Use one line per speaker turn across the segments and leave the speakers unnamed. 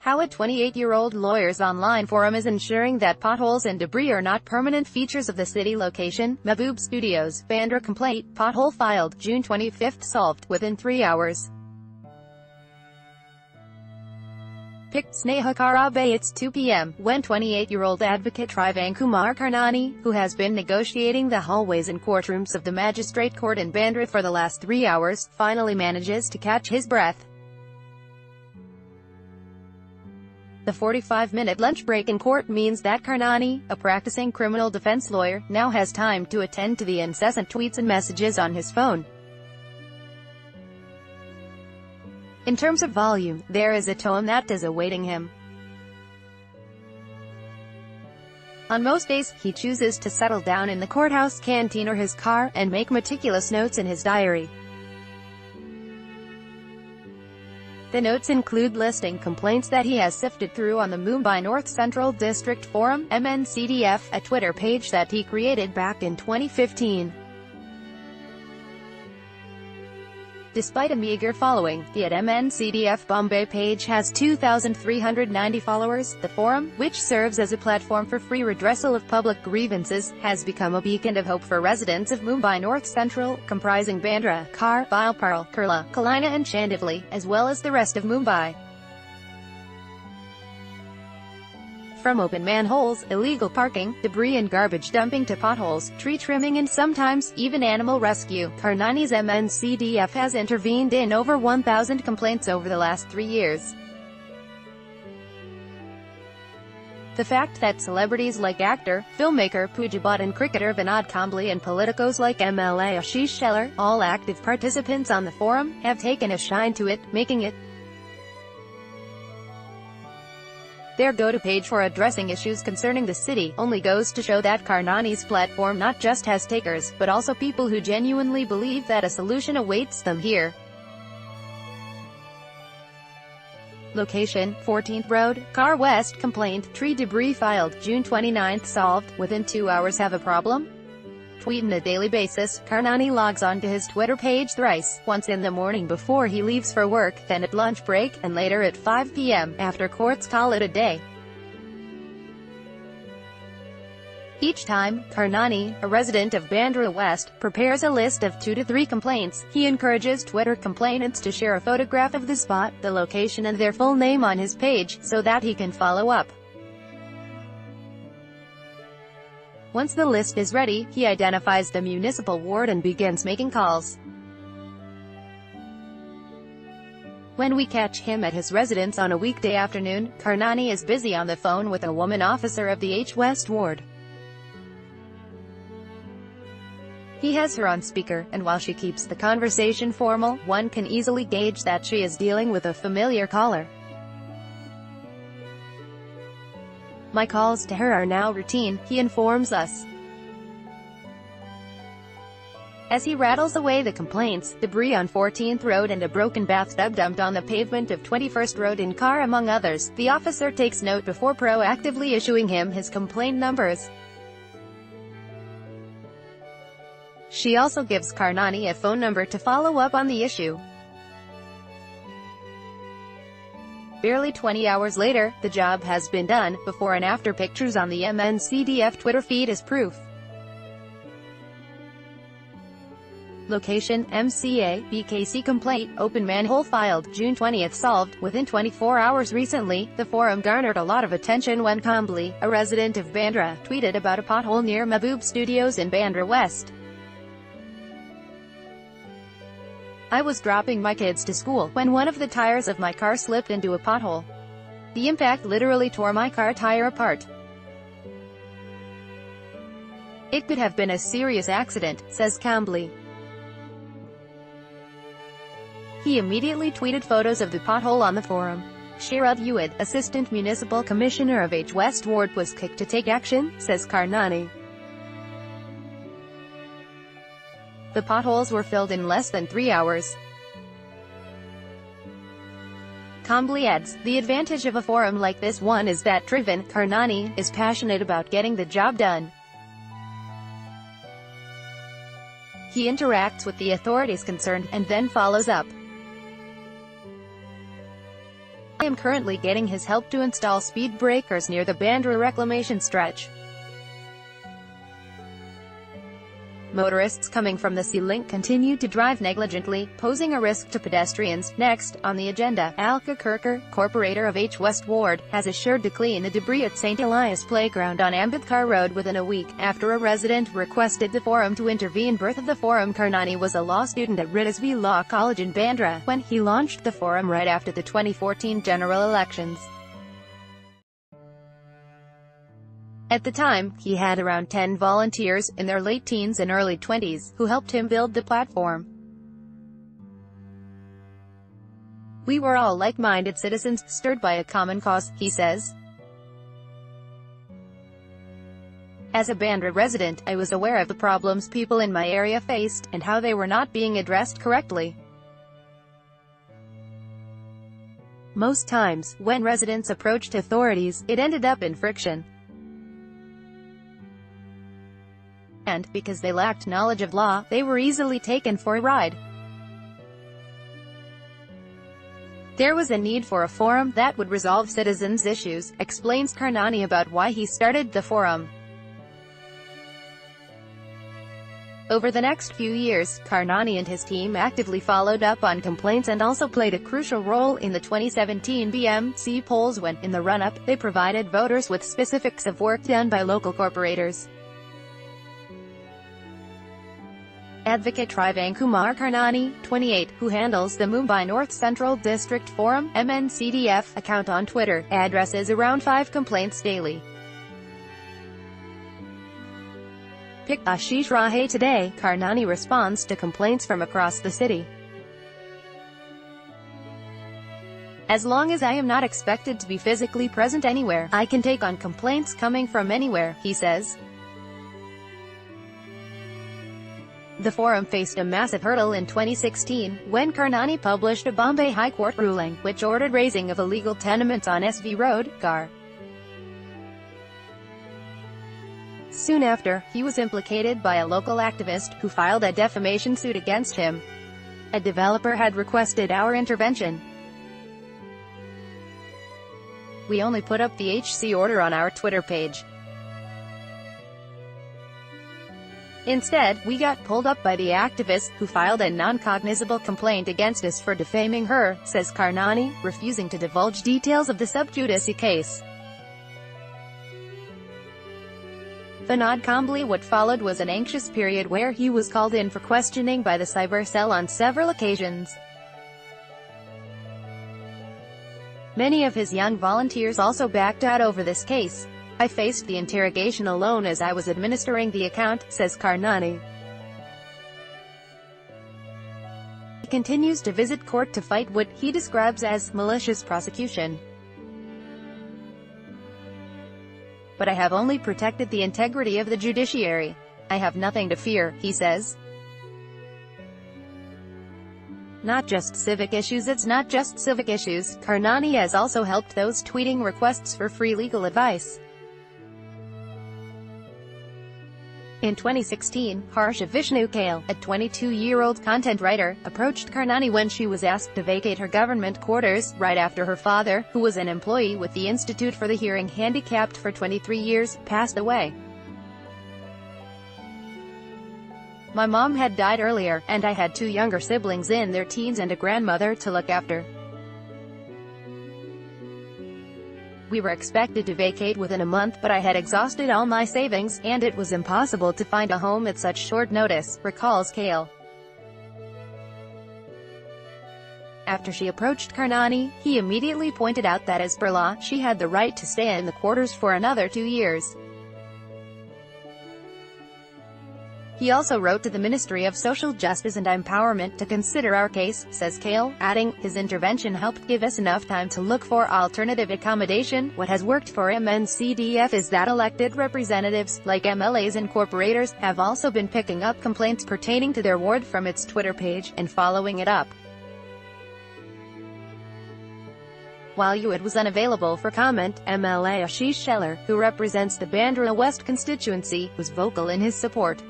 How a 28-year-old lawyer's online forum is ensuring that potholes and debris are not permanent features of the city. Location: Mehboob Studios, Bandra. Complaint: pothole filed, June 25, solved, within 3 hours. Pic: Sneha Karabe. It's 2 p.m. when 28-year-old advocate Trivankumar Karnani, who has been negotiating the hallways and courtrooms of the magistrate court in Bandra for the last 3 hours, finally manages to catch his breath. The 45-minute lunch break in court means that Karnani, a practicing criminal defense lawyer, now has time to attend to the incessant tweets and messages on his phone. In terms of volume, there is a tome that is awaiting him. On most days, he chooses to settle down in the courthouse canteen or his car, and make meticulous notes in his diary. The notes include listing complaints that he has sifted through on the Mumbai North Central District Forum, MNCDF, a Twitter page that he created back in 2015. Despite a meager following, the @MNCDF Bombay page has 2,390 followers. The forum, which serves as a platform for free redressal of public grievances, has become a beacon of hope for residents of Mumbai North Central, comprising Bandra, Khar, Bilpal, Kurla, Kalina and Chandivali, as well as the rest of Mumbai. From open manholes, illegal parking, debris and garbage dumping to potholes, tree trimming and sometimes, even animal rescue, Karnani's MNCDF has intervened in over 1,000 complaints over the last 3 years. The fact that celebrities like actor, filmmaker Pooja Bhatt and cricketer Vinod Kambli and politicos like MLA Ashish Shelar, all active participants on the forum, have taken a shine to it, making it their go-to page for addressing issues concerning the city, only goes to show that Karnani's platform not just has takers, but also people who genuinely believe that a solution awaits them here. Location: 14th Road, Khar West. Complaint: tree debris filed, June 29, solved, within 2 hours. Have a problem? Tweet: on a daily basis, Karnani logs on to his Twitter page thrice, once in the morning before he leaves for work, then at lunch break, and later at 5 p.m., after courts call it a day. Each time, Karnani, a resident of Bandra West, prepares a list of 2 to 3 complaints. He encourages Twitter complainants to share a photograph of the spot, the location and their full name on his page, so that he can follow up. Once the list is ready, he identifies the municipal ward and begins making calls. When we catch him at his residence on a weekday afternoon, Karnani is busy on the phone with a woman officer of the H West ward. He has her on speaker, and while she keeps the conversation formal, one can easily gauge that she is dealing with a familiar caller. My calls to her are now routine, he informs us. As he rattles away the complaints, debris on 14th Road and a broken bathtub dumped on the pavement of 21st Road in Khar among others, the officer takes note before proactively issuing him his complaint numbers. She also gives Karnani a phone number to follow up on the issue. Barely 20 hours later, the job has been done. Before and after pictures on the MNCDF Twitter feed as proof. Location: MCA, BKC. Complaint: open manhole filed, June 20, solved, within 24 hours. Recently, the forum garnered a lot of attention when Kambli, a resident of Bandra, tweeted about a pothole near Mehboob Studios in Bandra West. I was dropping my kids to school, when one of the tires of my car slipped into a pothole. The impact literally tore my car tire apart. It could have been a serious accident, says Kambli. He immediately tweeted photos of the pothole on the forum. Sara J, Assistant Municipal Commissioner of H West Ward, was kicked to take action, says Karnani. The potholes were filled in less than 3 hours. Kambli adds, the advantage of a forum like this one is that Karnani is passionate about getting the job done. He interacts with the authorities concerned, and then follows up. I am currently getting his help to install speed breakers near the Bandra reclamation stretch. Motorists coming from the C-Link continue to drive negligently, posing a risk to pedestrians. Next, on the agenda, Alka Kirker, corporator of H West Ward, has assured to clean the debris at St. Elias Playground on Ambedkar Road within a week, after a resident requested the forum to intervene. Birth of the forum. Karnani was a law student at Riddesby Law College in Bandra when he launched the forum right after the 2014 general elections. At the time, he had around 10 volunteers, in their late teens and early 20s, who helped him build the platform. "We were all like-minded citizens, stirred by a common cause," he says. "As a Bandra resident, I was aware of the problems people in my area faced, and how they were not being addressed correctly. Most times, when residents approached authorities, it ended up in friction. And, because they lacked knowledge of law, they were easily taken for a ride. There was a need for a forum that would resolve citizens' issues," explains Karnani about why he started the forum. Over the next few years, Karnani and his team actively followed up on complaints and also played a crucial role in the 2017 BMC polls when, in the run-up, they provided voters with specifics of work done by local corporators. Advocate Trivankumar Karnani, 28, who handles the Mumbai North Central District Forum (MNCDF) account on Twitter, addresses around 5 complaints daily. Pick Ashish Rahe today. Karnani responds to complaints from across the city. "As long as I am not expected to be physically present anywhere, I can take on complaints coming from anywhere," he says. The forum faced a massive hurdle in 2016, when Karnani published a Bombay High Court ruling, which ordered razing of illegal tenements on SV Road, Gar. Soon after, he was implicated by a local activist, who filed a defamation suit against him. A developer had requested our intervention. We only put up the HC order on our Twitter page. Instead, we got pulled up by the activist, who filed a non-cognizable complaint against us for defaming her," says Karnani, refusing to divulge details of the sub judice case. Vinod Kambli. What followed was an anxious period where he was called in for questioning by the cyber cell on several occasions. Many of his young volunteers also backed out over this case. "I faced the interrogation alone as I was administering the account," says Karnani. He continues to visit court to fight what he describes as malicious prosecution. "But I have only protected the integrity of the judiciary. I have nothing to fear," he says. Not just civic issues. It's not just civic issues. Karnani has also helped those tweeting requests for free legal advice. In 2016, Harsha Vishnu Kale, a 22-year-old content writer, approached Karnani when she was asked to vacate her government quarters, right after her father, who was an employee with the Institute for the Hearing Handicapped for 23 years, passed away. "My mom had died earlier, and I had 2 younger siblings in their teens and a grandmother to look after. We were expected to vacate within a month, but I had exhausted all my savings, and it was impossible to find a home at such short notice," recalls Kale. After she approached Karnani, he immediately pointed out that as per law, she had the right to stay in the quarters for another 2 years. He also wrote to the Ministry of Social Justice and Empowerment to consider our case, says Kale, adding, "His intervention helped give us enough time to look for alternative accommodation. What has worked for MNCDF is that elected representatives, like MLAs and corporators, have also been picking up complaints pertaining to their ward from its Twitter page, and following it up." While UID was unavailable for comment, MLA Ashish Sheller, who represents the Bandra West constituency, was vocal in his support.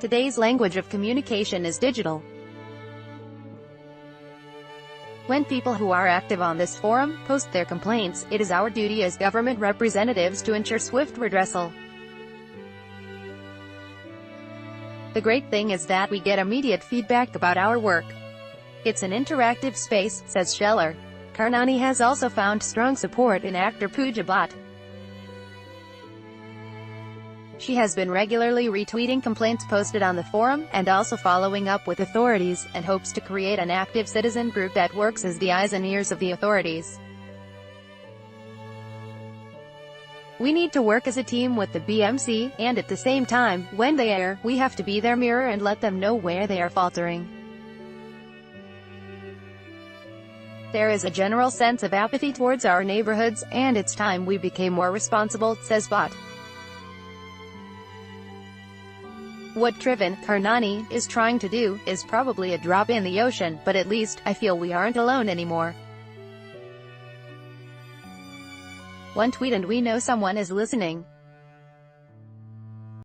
Today's language of communication is digital. When people who are active on this forum post their complaints, it is our duty as government representatives to ensure swift redressal. The great thing is that we get immediate feedback about our work. It's an interactive space, says Scheller. Karnani has also found strong support in actor Pooja Bhatt. She has been regularly retweeting complaints posted on the forum, and also following up with authorities, and hopes to create an active citizen group that works as the eyes and ears of the authorities. We need to work as a team with the BMC, and at the same time, when they err, we have to be their mirror and let them know where they are faltering. There is a general sense of apathy towards our neighborhoods, and it's time we became more responsible, says Bhatt. What Trivin, Karnani, is trying to do, is probably a drop in the ocean, but at least, I feel we aren't alone anymore. One tweet and we know someone is listening.